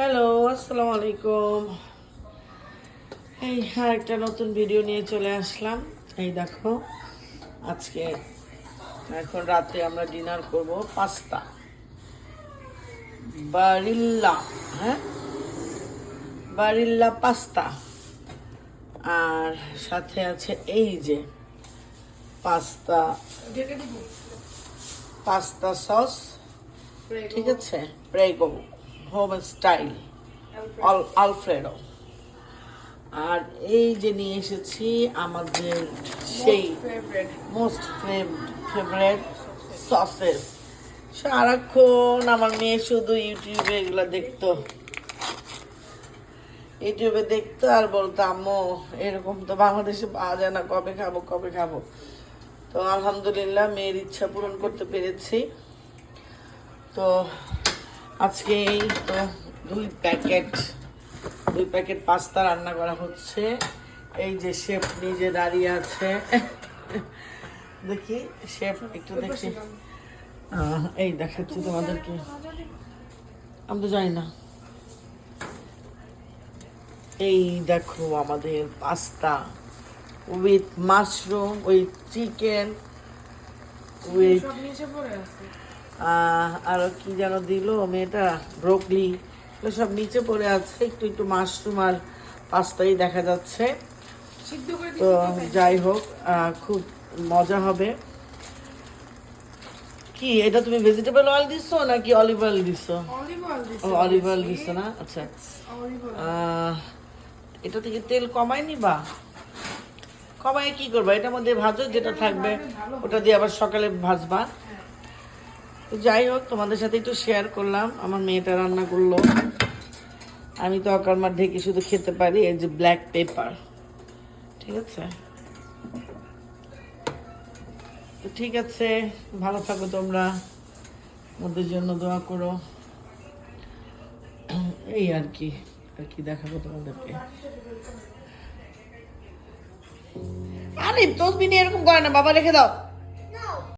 Hello, আসসালামু আলাইকুম। এই একটা নতুন ভিডিও নিয়ে চলে আসলাম। এই দেখো, আজকে এখন রাতে আমরা ডিনার করব পাস্তা বারিল্লা। হ্যাঁ, বারিল্লা পাস্তা। আর সাথে আছে এই যে পাস্তা পাস্তা সস, ঠিক আছে, প্রেগো হোম স্টাইল আলফ্রেডো। আর এই যে নিয়ে এসেছি আমাদের সেই মোস্ট ফেভারেট সসেস। সারাক্ষণ আমার মেয়ে শুধু ইউটিউবে এগুলো দেখতো, আর বলতো আম্মু এরকম তো বাংলাদেশে পাওয়া যায় না, কবে খাবো কবে খাবো। তো আলহামদুলিল্লাহ মেয়ের ইচ্ছা পূরণ করতে পেরেছি। তো আজকে এই তো দুই প্যাকেট পাস্তা রান্না করা হচ্ছে। এই যে শেফ নিজে দাঁড়িয়ে আছে, দেখি শেফ একটু দেখি, এই দেখাচ্ছি তোমাদেরকে, আমি তো জানি না। এই দেখো আমাদের pasta with mushroom, with chicken, with আরো কি যেন দিল মেয়েটা, ব্রোকলি, সব নিচে পড়ে আছে। একটু একটু মাশরুম আর পাস্তাই দেখা যাচ্ছে। তো যাই হোক, খুব মজা হবে। কি এটা, তুমি ভেজিটেবল অয়েল দিছো নাকি অলিভ অয়েল দিছো? অলিভ অয়েল দিছো না? আচ্ছা, এটা থেকে তেল কমাই নিবা। কমাই কি করবা, এটার মধ্যে ভাজো, যেটা থাকবে ওটা দিয়ে আবার সকালে ভাজবা। যাই হোক, তোমাদের সাথে একটু শেয়ার করলাম। আমার মেয়েটা রান্না করলো, আমি তো অকারমার ঢেকে শুধু খেতে পারি। এই যে ব্ল্যাক পেপার, ঠিক আছে। তো ঠিক আছে, ভালো থাকো তোমরা, ওদের জন্য দোয়া করো। এই আর কি দেখাবো তোমাদেরকে। আরে তসবিনি এরকম করে না বাবা, রেখে দাও।